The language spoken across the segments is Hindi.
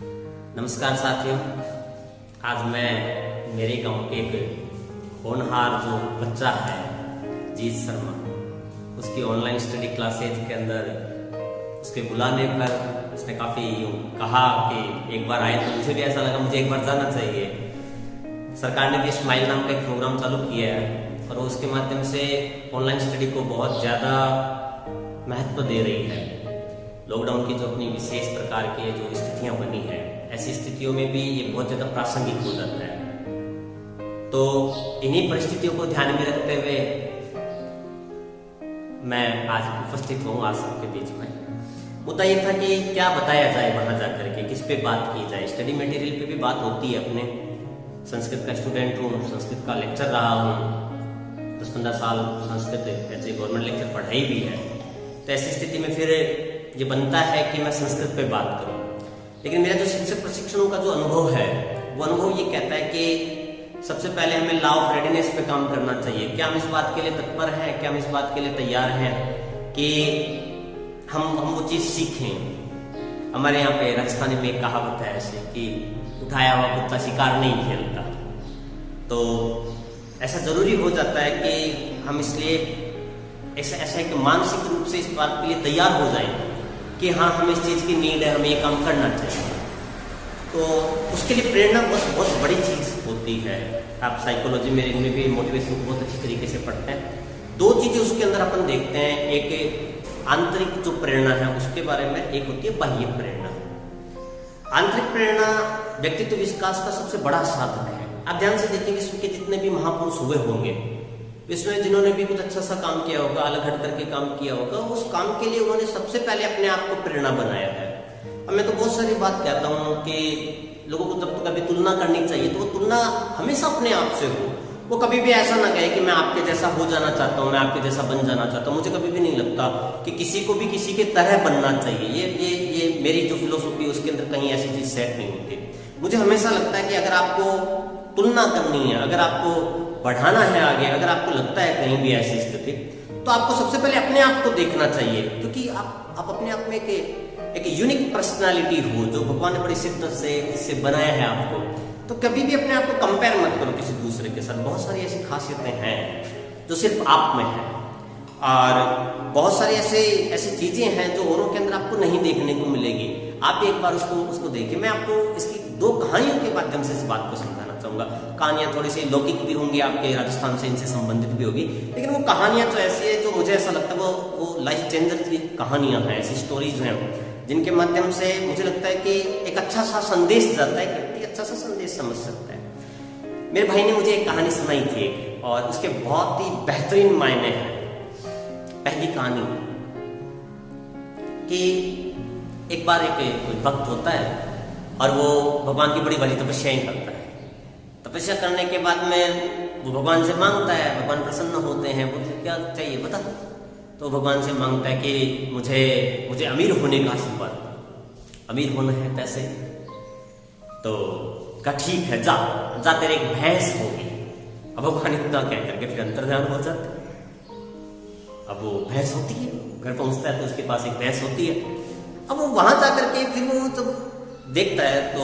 नमस्कार साथियों, आज मैं मेरे गांव के एक होनहार जो बच्चा है जीत शर्मा, उसकी ऑनलाइन स्टडी क्लासेज के अंदर उसके बुलाने पर उसने काफ़ी कहा कि एक बार आए तो मुझे भी ऐसा लगा मुझे एक बार जाना चाहिए। सरकार ने भी स्माइल नाम का एक प्रोग्राम चालू किया है और वो उसके माध्यम से ऑनलाइन स्टडी को बहुत ज़्यादा महत्व दे रही है। लॉकडाउन की जो अपनी विशेष प्रकार की जो स्थितियां बनी है, ऐसी स्थितियों में भी ये बहुत ज़्यादा प्रासंगिक हो जाता है। तो इन्हीं परिस्थितियों को ध्यान में रखते हुए मैं आज उपस्थित हूँ आप सबके बीच में। मुद्दा ये था कि क्या बताया जाए वहां जाकर के, किस पे बात की जाए। स्टडी मटेरियल पे भी बात होती है, अपने संस्कृत का स्टूडेंट हूँ, संस्कृत का लेक्चर रहा हूँ, 10-15 साल संस्कृत ऐसे गवर्नमेंट लेक्चर पढ़ाई भी है। तो ऐसी स्थिति में फिर ये बनता है कि मैं संस्कृत पे बात करूं। लेकिन मेरा जो शिक्षक प्रशिक्षणों का जो अनुभव है, वो अनुभव ये कहता है कि सबसे पहले हमें लॉ ऑफ रेडीनेस पे काम करना चाहिए। क्या हम इस बात के लिए तत्पर हैं, क्या हम इस बात के लिए तैयार हैं कि हम वो चीज़ सीखें। हमारे यहाँ पे राजस्थानी में एक कहावत है ऐसे कि उठाया हुआ कुत्ता शिकार नहीं खेलता। तो ऐसा जरूरी हो जाता है कि हम इसलिए ऐसा एक मानसिक रूप से इस बात के लिए तैयार हो जाए कि हाँ, हमें इस चीज़ की नीड है, हमें ये काम करना चाहिए। तो उसके लिए प्रेरणा बहुत बड़ी चीज़ होती है। आप साइकोलॉजी में भी मोटिवेशन को बहुत अच्छी तरीके से पढ़ते हैं। दो चीज़ें उसके अंदर अपन देखते हैं, एक आंतरिक जो प्रेरणा है उसके बारे में, एक होती है बाह्य प्रेरणा। आंतरिक प्रेरणा व्यक्तित्व विकास का सबसे बड़ा साधन है। आप ध्यान से देखिए कि उसके जितने भी महापुरुष हुए होंगे, इसमें जिन्होंने भी कुछ अच्छा सा काम किया होगा, अलग हट करके काम किया होगा, उस काम के लिए उन्होंने सबसे पहले अपने आप को प्रेरणा बनाया है। अब मैं तो बहुत सारी बात कहता हूँ कि लोगों को जब तो कभी तुलना करनी चाहिए तो वो तुलना हमेशा अपने आप से हो। वो कभी भी ऐसा ना कहे कि मैं आपके जैसा हो जाना चाहता हूँ, मैं आपके जैसा बन जाना चाहता हूँ। मुझे कभी भी नहीं लगता कि किसी को भी किसी के तरह बनना चाहिए। ये मेरी जो फिलोसफी है उसके अंदर कहीं ऐसी चीज सेट नहीं होती। मुझे हमेशा लगता है कि अगर आपको तुलना करनी है, अगर आपको बढ़ाना है आगे, अगर आपको लगता है कहीं भी ऐसी स्थिति, तो आपको सबसे पहले अपने आप को देखना चाहिए। क्योंकि आप अपने आप में एक यूनिक पर्सनालिटी हो, जो भगवान ने बड़ी शिद्दत से इससे बनाया है आपको। तो कभी भी अपने आप को कंपेयर मत करो किसी दूसरे के साथ। बहुत सारी ऐसी खासियतें हैं जो सिर्फ आप में है, और बहुत सारी ऐसी चीजें हैं जो औरों के अंदर आपको नहीं देखने को मिलेगी। आप एक बार उसको देखिए। मैं आपको इसकी दो कहानियों के माध्यम से इस बात को समझाना चाहूंगा। कहानियां थोड़ी सी लौकिक भी होंगी, आपके राजस्थान से इनसे संबंधित भी होगी, लेकिन वो कहानियां तो ऐसी है जो मुझे ऐसा लगता है वो लाइफ चेंजर की कहानियां हैं, ऐसी स्टोरीज हैं जिनके माध्यम से मुझे लगता है कि एक अच्छा सा संदेश जाता है, एक व्यक्ति अच्छा सा संदेश समझ सकता है। मेरे भाई ने मुझे एक कहानी सुनाई थी और उसके बहुत ही बेहतरीन मायने हैं। पहली कहानी कि एक बार कोई भक्त होता है और वो भगवान की बड़ी बड़ी तपस्याएं करता है। तपस्या करने के बाद में वो भगवान से मांगता है, भगवान प्रसन्न होते हैं, बोलते क्या चाहिए बता। तो भगवान से मांगता है कि मुझे अमीर होने का आशीर्वाद, अमीर होना है, पैसे। तो कहा ठीक है, जा तेरे एक भैंस होगी। अब भगवान इतना कह करके फिर अंतर्ध्यान हो जाते हैं। अब वो भैंस होती है, घर पहुंचता है तो उसके पास एक भैंस होती है। अब वो वहां जाकर के फिर वो जब देखता है तो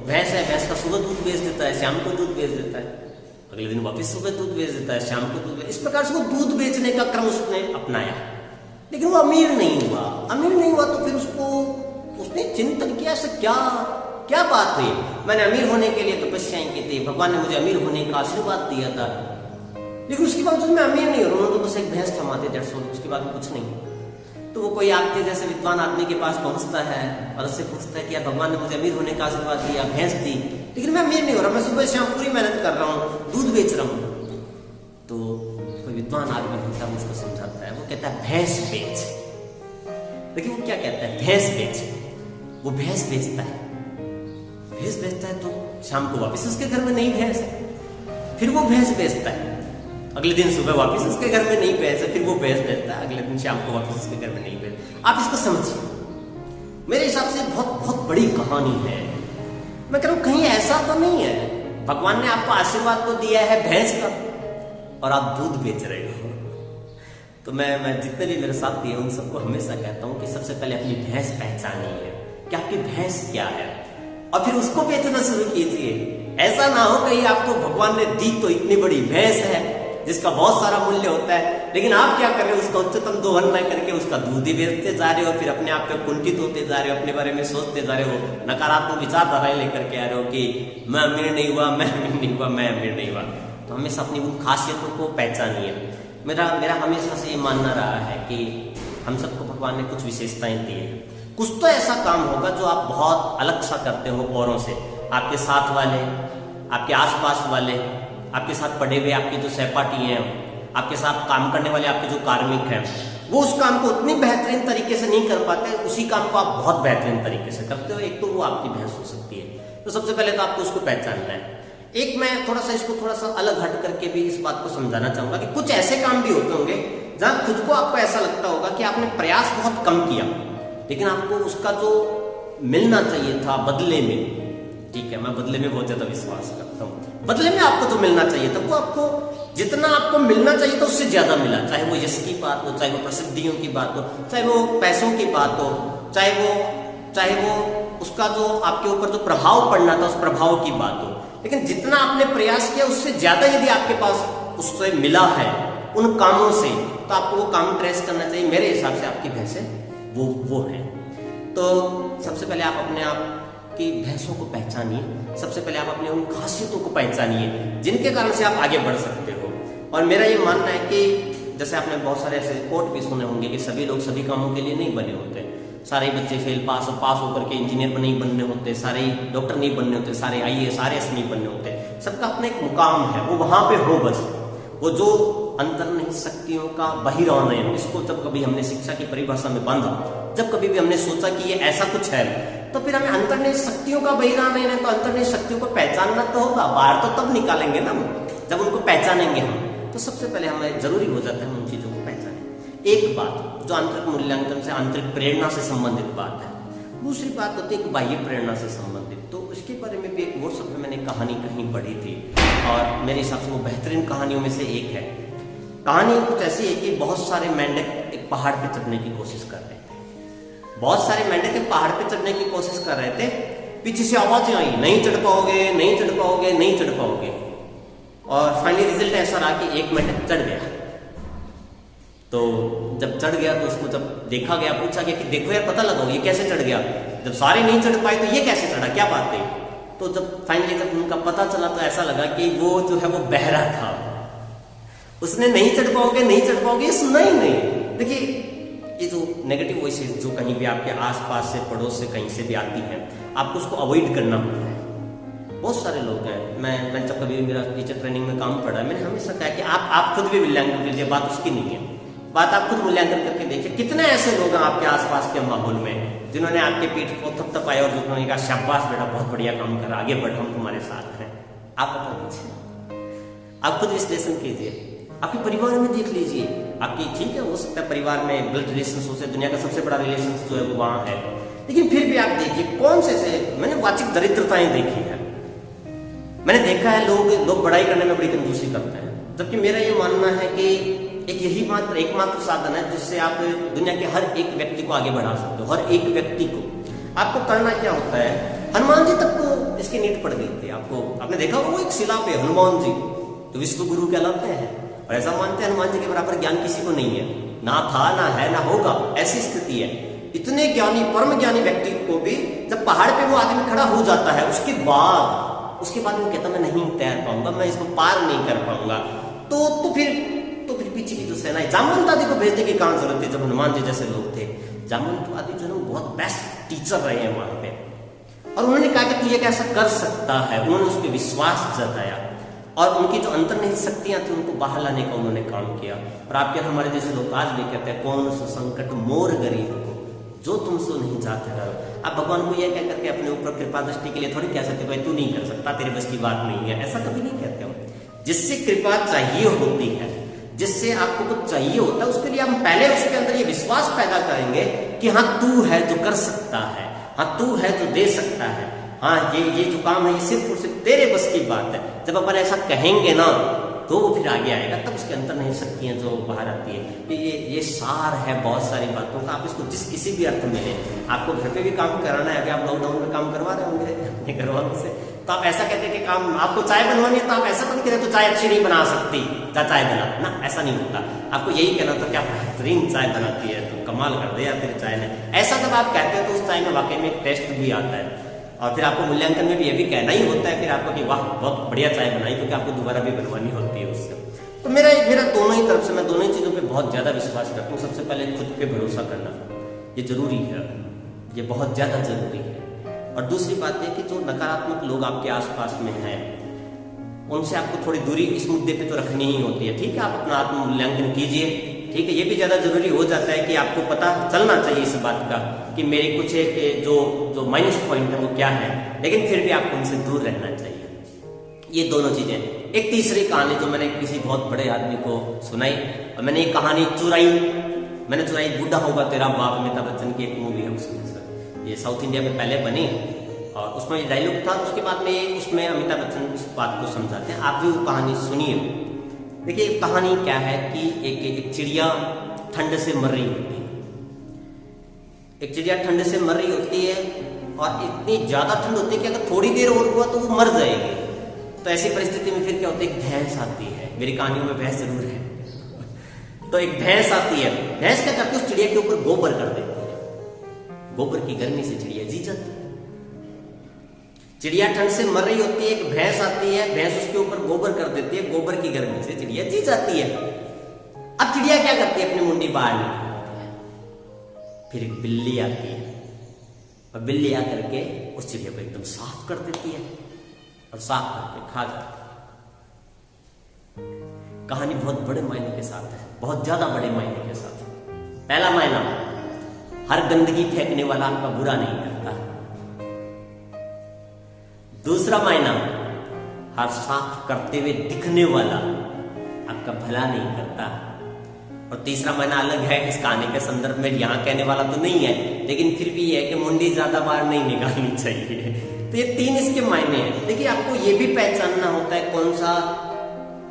भैंस है, भैंस का सुबह दूध बेच देता है, शाम को दूध बेच देता है, अगले दिन वापस सुबह दूध बेच देता है, शाम को दूध। इस प्रकार से वो दूध बेचने का क्रम उसने अपनाया। लेकिन वो अमीर नहीं हुआ तो फिर उसने चिंतन किया, ऐसा क्या बात हुई। मैंने अमीर होने के लिए तपस्याएं की थी, भगवान ने मुझे अमीर होने का आशीर्वाद दिया था, लेकिन उसके बाद मैं अमीर नहीं हो रहा हूँ। तो बस एक भैंस थमाते 150, उसके बाद कुछ नहीं। तो वो कोई आपके जैसे विद्वान आदमी के पास पहुंचता है और उससे पूछता है कि यार भगवान ने मुझे अमीर होने का आशीर्वाद दिया, भैंस दी, लेकिन मैं अमीर नहीं हो रहा, मैं सुबह शाम पूरी मेहनत कर रहा हूँ, दूध बेच रहा हूँ। तो कोई विद्वान आदमी होता है, उसको समझाता है, वो कहता है भैंस बेच। लेकिन वो क्या कहता है, भैंस बेच। वो भैंस बेचता है तो शाम को वापस उसके घर में नई भैंस है, फिर वो भैंस बेचता है। अगले दिन सुबह वापस उसके घर में नहीं भैंस है, फिर वो भैंस बेचता है, अगले दिन शाम को वापस उसके घर में नहीं भैंस। आप इसको समझिए। मेरे हिसाब से बहुत बड़ी कहानी है। मैं कह रहा हूं कहीं ऐसा तो नहीं है भगवान ने आपको आशीर्वाद तो दिया है भैंस का और आप दूध बेच रहे हो। तो मैं जितने भी मेरे साथी हैं उन सबको हमेशा कहता हूं कि सबसे पहले अपनी भैंस पहचानिए कि आपकी भैंस क्या है। और फिर उसको बेचना शुरू कीजिए। ऐसा ना हो कहीं आपको भगवान ने दी तो इतनी बड़ी भैंस है जिसका बहुत सारा मूल्य होता है, लेकिन आप क्या कर रहे हो, उसका उच्चतम दोहन न करके उसका दूध ही बेचते जा रहे हो, फिर अपने आप पे कुंठित होते जा रहे हो, अपने बारे में सोचते जा रहे हो, नकारात्मक विचारधाराएं लेकर के आ रहे हो कि मैं अमीर नहीं हुआ, मैं अमीर नहीं हुआ, मैं अमीर नहीं हुआ। तो हमेशा अपनी उन खासियतों को पहचानिए। मेरा हमेशा से ये मानना रहा है कि हम सबको भगवान ने कुछ विशेषताएं दी है। कुछ तो ऐसा काम होगा जो आप बहुत अलग सा करते हो औरों से, आपके साथ वाले, आपके आसपास वाले, आपके साथ पढ़े हुए आपके जो सहपाठी हैं, आपके साथ काम करने वाले आपके जो कार्मिक हैं, वो उस काम को उतनी बेहतरीन तरीके से नहीं कर पाते, उसी काम को आप बहुत बेहतरीन तरीके से करते हो। एक तो वो आपकी भैंस हो सकती है। तो सबसे पहले तो आपको उसको पहचानना है। एक मैं इसको थोड़ा सा अलग हट करके भी इस बात को समझाना चाहूंगा कि कुछ ऐसे काम भी होते होंगे जहां खुद को आपको ऐसा लगता होगा कि आपने प्रयास बहुत कम किया, लेकिन आपको उसका जो मिलना चाहिए था बदले में, ठीक है, मैं बदले में बहुत ज्यादा विश्वास करता हूँ, बदले में आपको जो मिलना चाहिए था वो आपको जितना आपको मिलना चाहिए था उससे ज्यादा मिला। चाहे वो यश की बात हो, चाहे वो प्रसिद्धियों की बात हो, चाहे वो पैसों की बात हो, चाहे वो उसका जो आपके ऊपर जो प्रभाव पड़ना था उस प्रभाव की बात हो, लेकिन जितना आपने प्रयास किया उससे ज्यादा यदि आपके पास उससे मिला है उन कामों से, तो आपको वो काम ट्रेस करना चाहिए। मेरे हिसाब से आपकी भैंसें वो है। तो सबसे पहले आप अपने आप की भैंसों को पहचानिए। सबसे पहले आप अपने उन खासियतों को पहचानिए जिनके कारण से आप आगे बढ़ सकते हो। और मेरा ये मानना है कि जैसे आपने बहुत सारे ऐसे कोट भी सुने होंगे कि सभी लोग सभी कामों के लिए नहीं बने होते। सारे बच्चे फेल पास होकर के इंजीनियर नहीं बनने होते, सारे डॉक्टर नहीं बनने होते, सारे IAS RS नहीं बनने होते। सबका अपना एक मुकाम है, वो वहां पे हो बस। वो जो अंतर्निहित शक्तियों का बहिरानयन, इसको जब कभी हमने शिक्षा की परिभाषा में बांधा, जब कभी भी हमने सोचा कि ये ऐसा कुछ है, तो फिर हमें अंतर्निहित शक्तियों का बहिरानयन है, तो अंतर्निहित शक्तियों को पहचानना तो होगा। बाहर तो तब निकालेंगे ना जब उनको पहचानेंगे हम। तो सबसे पहले हमें जरूरी हो जाता है उन चीजों को पहचाने। एक बात जो आंतरिक मूल्यांकन से, आंतरिक प्रेरणा से संबंधित बात है। दूसरी बात होती है कि बाह्य प्रेरणा से संबंधित। तो इसके बारे में भी एक व्हाट्सएप में मैंने कहानी कहीं पढ़ी थी और मेरे हिसाब से वो बेहतरीन कहानियों में से एक है। कहानी कुछ ऐसी है कि बहुत सारे मेंढक एक पहाड़ पे चढ़ने की कोशिश कर रहे थे। बहुत सारे मेंढक एक पहाड़ पे चढ़ने की कोशिश कर रहे थे। पीछे से आवाजें आई, नहीं चढ़ पाओगे, नहीं चढ़ पाओगे, नहीं चढ़ पाओगे। और फाइनली रिजल्ट ऐसा रहा कि एक मेंढक चढ़ गया। तो जब चढ़ गया तो उसको जब देखा गया, पूछा गया कि देखो यार, पता लगाओ ये कैसे चढ़ गया। जब सारे नहीं चढ़ पाए तो ये कैसे चढ़ा, क्या बात है। तो जब फाइनली जब उनका पता चला तो ऐसा लगा कि वो जो है वो बहरा था। उसने नहीं चढ़ पाओगे, नहीं चढ़ पाओगे सुना ही नहीं। देखिए, ये जो नेगेटिव वॉइसेस जो कहीं भी आपके आसपास से, पड़ोस से, कहीं से भी आती हैं, आपको उसको अवॉइड करना होता है। बहुत सारे लोग हैं, मैं जब कभी मेरा टीचर ट्रेनिंग में काम पड़ा, मैंने हमेशा कहा कि आप खुद भी मूल्यांकन कीजिए। बात उसकी नहीं है, बात आप खुद मूल्यांकन करके देखिए। कितने ऐसे लोग हैं आपके आसपास के माहौल में जिन्होंने आपके पीठ को थपथपाया और जिन्होंने कहा शाबाश बेटा, बहुत बढ़िया काम कर, आगे बढ़, हम तुम्हारे साथ हैं। आप बता दीजिए, आप खुद विश्लेषण कीजिए। आपके परिवार में देख लीजिए, आपकी ठीक है, हो सकता है परिवार में ब्लड रिलेशन हो से दुनिया का सबसे बड़ा रिलेशन जो है वो वहां है, लेकिन फिर भी आप देखिए कौन से मैंने वाचिक दरिद्रताएं देखी है। मैंने देखा है लोग बड़ाई करने में बड़ी कंजूसी करते हैं, जबकि मेरा ये मानना है कि एक एकमात्र साधन है जिससे आप दुनिया के हर एक व्यक्ति को आगे बढ़ा सकते हो। हर एक व्यक्ति को आपको करना क्या होता है। हनुमान जी तक को इसकी नीड पड़ गई थी। आपने देखा वो एक शिला पे हनुमान जी तो विश्व गुरु कहलाते हैं, और ऐसा मानते हैं हनुमान जी के बराबर ज्ञान किसी को नहीं है, ना था, ना है, ना होगा, ऐसी स्थिति है। इतने ज्ञानी, परम ज्ञानी व्यक्ति को भी जब पहाड़ पे वो आदमी खड़ा हो जाता है, उसके बाद वो कहता मैं नहीं तैर पाऊंगा, मैं इसको पार नहीं कर पाऊंगा, तो फिर पीछे की जो सेना है, जामवंत आदि को भेजने की कहां जरूरत थी। जब हनुमान जी जैसे लोग थे, जामवंत आदि जो है बहुत बेस्ट टीचर रहे हैं वहां पे, और उन्होंने कहा कि तू ये कैसा कर सकता है। उन्होंने उस पर विश्वास जताया और उनकी जो अंतर्निहित शक्तियां थी उनको बाहर लाने का उन्होंने काम किया। और आपके हमारे जैसे लोग आज भी कहते हैं, कौन सा संकट मोर गरीब को जो तुमसे नहीं जाते डरो। आप भगवान को यह कह करके अपने ऊपर कृपा दृष्टि के लिए थोड़ी कह सकते भाई तू नहीं कर सकता, तेरे बस की बात नहीं है, ऐसा कभी नहीं कहते हो। जिससे कृपा चाहिए होती है, जिससे आपको कुछ चाहिए होता है, उसके लिए हम पहले उसके अंदर ये विश्वास पैदा करेंगे कि हाँ तू है जो कर सकता है, हाँ तू है जो दे सकता है, हाँ ये जो काम है ये सिर्फ और सिर्फ तेरे बस की बात है। जब अपन ऐसा कहेंगे ना तो वो फिर आगे आएगा, तब उसके अंदर नहीं शक्तियां जो बाहर आती है। ये सार है बहुत सारी बातों का। आप इसको जिस किसी भी अर्थ में लें, आपको घर पे भी काम कराना है, अभी आप लॉकडाउन में काम करवा रहे होंगे अपने घर वालों से। तो आप ऐसा कहते हैं कि काम आपको चाय बनवानी है तो आप ऐसा तो नहीं कहते तो चाय अच्छी नहीं बना सकती, जा चाय बना ना, ऐसा नहीं होता। आपको यही कहना था कि आप बेहतरीन चाय बनाती है, तो कमाल कर दिया तेरी चाय ने। ऐसा जब आप कहते हैं तो उस चाय में वाकई में एक टेस्ट भी आता है, और फिर आपको मूल्यांकन में भी ये भी कहना ही होता है फिर आपको कि वाह बहुत बढ़िया चाय बनाई, क्योंकि आपको दोबारा भी बनवानी होती है उससे। तो मेरा दोनों ही तरफ से मैं दोनों ही चीज़ों पे बहुत ज़्यादा विश्वास करता हूँ। सबसे पहले खुद पे भरोसा करना ये जरूरी है, ये बहुत ज़्यादा जरूरी है। और दूसरी बात है कि जो नकारात्मक लोग आपके आसपास में हैं उनसे आपको थोड़ी दूरी इस मुद्दे पे तो रखनी ही होती है। ठीक है, आप अपना आत्म मूल्यांकन कीजिए, ठीक है, ये भी ज़्यादा जरूरी हो जाता है कि आपको पता चलना चाहिए इस बात का कि मेरे कुछ एक जो माइनस पॉइंट है वो क्या है, लेकिन फिर भी आपको उनसे दूर रहना चाहिए। ये दोनों चीजें। एक तीसरी कहानी जो मैंने किसी बहुत बड़े आदमी को सुनाई, और मैंने ये कहानी चुराई बूढ़ा होगा तेरा बाप, अमिताभ बच्चन की एक मूवी है उसमें सर, ये साउथ इंडिया में पहले बनी, और उसमें ये डायलॉग था। उसके बाद में उसमें अमिताभ बच्चन इस बात को समझाते हैं, आप भी वो कहानी सुनिए। देखिए कहानी क्या है कि एक चिड़िया ठंड से मर रही होती है, एक चिड़िया ठंड से मर रही होती है, और इतनी ज्यादा ठंड होती है कि अगर थोड़ी देर और हुआ तो वो मर जाएगी। तो ऐसी परिस्थिति में फिर क्या होता है, एक भैंस आती है, मेरी कहानियों में भैंस जरूर है। तो एक भैंस आती है, भैंस क्या करती है, उस चिड़िया के ऊपर गोबर कर देती है, गोबर की गर्मी से चिड़िया जी जाती है। चिड़िया ठंड से मर रही होती है, एक भैंस आती है, भैंस उसके ऊपर गोबर कर देती है, गोबर की गर्मी से चिड़िया जी जाती है। अब चिड़िया क्या करती है, अपनी मुंडी बाहर निकालती है, फिर एक बिल्ली आती है, और बिल्ली आकर के उस चिड़िया को एकदम साफ कर देती है, और साफ करके खा जाती है। कहानी बहुत बड़े मायने के साथ है, बहुत ज्यादा बड़े मायने के साथ। पहला मायना, हर गंदगी फेंकने वाला आपका बुरा नहीं करता। दूसरा मायना, हर साफ करते हुए दिखने वाला आपका भला नहीं करता। और तीसरा मायना अलग है, इस कहानी के संदर्भ में यहां कहने वाला तो नहीं है, लेकिन फिर भी है कि मुंडी ज्यादा बार नहीं निकालनी चाहिए। तो ये तीन इसके मायने हैं। देखिए आपको ये भी पहचानना होता है कौन सा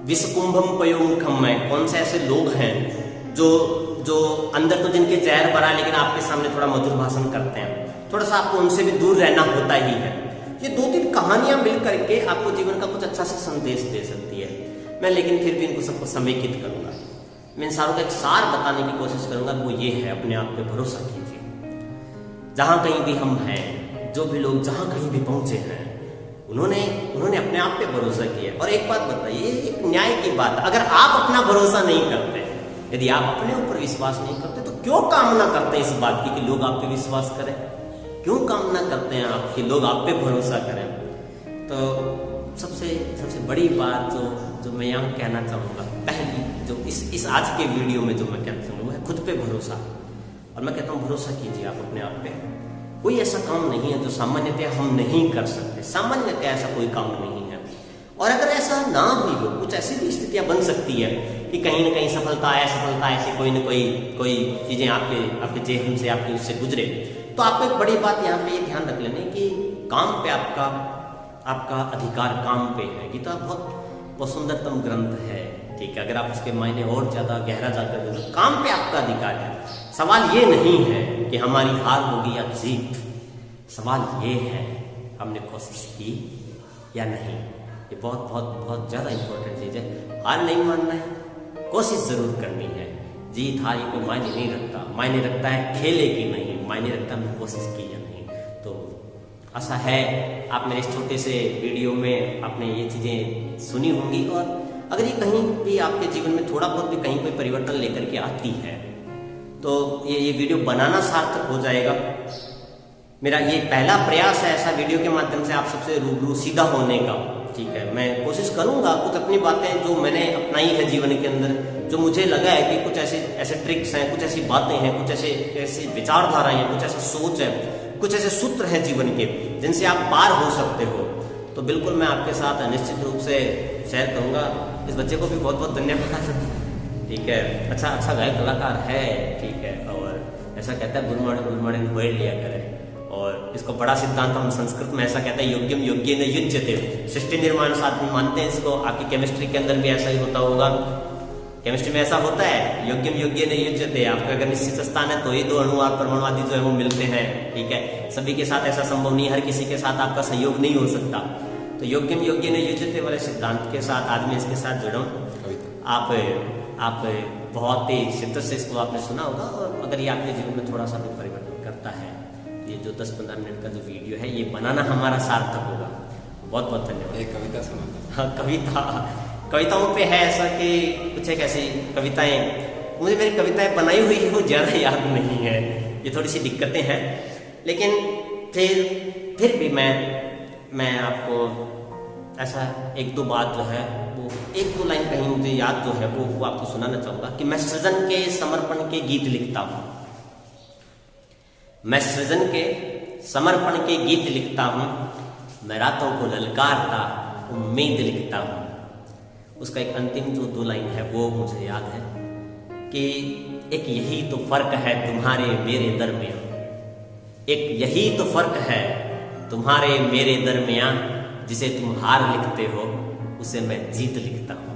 विषकुंभम पयोमुखम है, कौन से ऐसे लोग हैं जो अंदर तो जिनके जहर भरा है लेकिन आपके सामने थोड़ा मधुर भाषण करते हैं, थोड़ा सा आपको उनसे भी दूर रहना होता ही है। ये दो तीन कहानियां मिल करके आपको जीवन का कुछ अच्छा सा संदेश दे सकती है। मैं लेकिन फिर भी इनको सबको समेकित करूंगा, मैं इन सारों का एक सार बताने की कोशिश करूंगा। वो ये है, अपने आप पे भरोसा कीजिए। जहां कहीं भी हम हैं, जो भी लोग जहां कहीं भी पहुंचे हैं, उन्होंने अपने आप पे भरोसा किया। और एक बात बताइए, एक न्याय की बात, अगर आप अपना भरोसा नहीं करते, यदि आप अपने ऊपर विश्वास नहीं करते, तो क्यों कामना करते हैं इस बात की कि लोग आप पे विश्वास करें? क्यों कामना करते हैं आप कि लोग आप पे भरोसा करें? तो सबसे बड़ी बात जो मैं यहाँ कहना चाहूँगा, पहली जो इस आज के वीडियो में जो मैं कहना चाहूँगा, वो है खुद पे भरोसा। और मैं कहता हूँ भरोसा कीजिए आप अपने आप पे। कोई ऐसा काम नहीं है जो सामान्यतः हम नहीं कर सकते, सामान्यतः ऐसा कोई काम नहीं है। और अगर ऐसा ना भी हो, कुछ ऐसी भी स्थितियां बन सकती है कि कहीं ना कहीं सफलता असफलता ऐसी कोई ना कोई चीजें आपके जेहन से आपके उससे गुजरे, तो आपको एक बड़ी बात यहाँ पे ये ध्यान रख लेना कि काम पे आपका अधिकार काम पे है। गीता बहुत सुंदरतम ग्रंथ है, ठीक है। अगर आप उसके मायने और ज्यादा गहरा जाकर देखो, काम पे आपका अधिकार है। सवाल ये नहीं है कि हमारी हार होगी या जीत, सवाल ये है हमने कोशिश की या नहीं। ये बहुत ज्यादा इंपॉर्टेंट चीज है। हार नहीं मानना है, कोशिश जरूर करनी है। जीत हार ये कोई मायने नहीं रखता, मायने रखता है खेले की नहीं, मायने रखता है कोशिश की या नहीं। तो ऐसा है, आप मेरे इस छोटे से वीडियो में आपने ये चीजें सुनी होंगी, और अगर ये कहीं भी आपके जीवन में थोड़ा बहुत भी कहीं कोई परिवर्तन लेकर के आती है, तो ये वीडियो बनाना सार्थक हो जाएगा। मेरा ये पहला प्रयास है ऐसा वीडियो के माध्यम से आप सबसे रूबरू सीधा होने का, ठीक है। मैं कोशिश करूंगा कुछ अपनी बातें जो मैंने अपनाई है जीवन के अंदर, जो मुझे लगा है कि कुछ ऐसे ट्रिक्स हैं, कुछ ऐसी बातें हैं, कुछ ऐसी विचारधाराएं हैं, कुछ ऐसा सोच है, कुछ ऐसे सूत्र हैं जीवन के जिनसे आप पार हो सकते हो, तो बिल्कुल मैं आपके साथ निश्चित रूप से शेयर करूंगा। इस बच्चे को भी बहुत धन्यवाद, ठीक है। अच्छा गायक कलाकार है, ठीक है। और ऐसा कहता है गुरुमाणन होड़ लिया करे, और इसको बड़ा सिद्धांत हम संस्कृत में ऐसा कहता है, योग्यम योग्येन युज्यते। सृष्टि निर्माण साथ में मानते हैं इसको। आपकी केमिस्ट्री के अंदर भी ऐसा ही होता होगा केमिस्ट्री में ऐसा होता है, योग्यम योग्य न युज्यते, आपका अगर निश्चित स्थान है तो ही दो अणु और परमाणु आदि जो है वो मिलते हैं, ठीक है। सभी के साथ ऐसा संभव नहीं, हर किसी के साथ आपका सहयोग नहीं हो सकता। तो योग्यम योग्य न युज्यते वाले सिद्धांत के साथ आज मैं इसके साथ जुड़ा हूँ। आप बहुत ही शिद्दत से इसको आपने सुना होगा, और अगर ये आपके जीवन में थोड़ा सा भी परिवर्तन करता है, ये जो 10-15 मिनट का जो वीडियो है ये बनाना हमारा सार्थक होगा। बहुत बहुत धन्यवाद। एक कविता सुना। हाँ, कविताओं पे है ऐसा कि कुछ एक ऐसी कविताएं, मुझे मेरी कविताएं बनाई हुई वो ज़्यादा याद नहीं है, ये थोड़ी सी दिक्कतें हैं, लेकिन फिर भी मैं आपको ऐसा एक दो बात जो है वो एक दो लाइन कहीं मुझे याद जो है वो आपको सुनाना चाहूँगा कि मैं सृजन के समर्पण के गीत लिखता हूँ, मैं सृजन के समर्पण के गीत लिखता हूँ, मैं रातों को ललकारता उम्मीद लिखता हूँ। उसका एक अंतिम जो दो लाइन है वो मुझे याद है कि एक यही तो फर्क है तुम्हारे मेरे दरमियाँ, एक यही तो फर्क है तुम्हारे मेरे दरमियाँ, जिसे तुम हार लिखते हो उसे मैं जीत लिखता हूँ।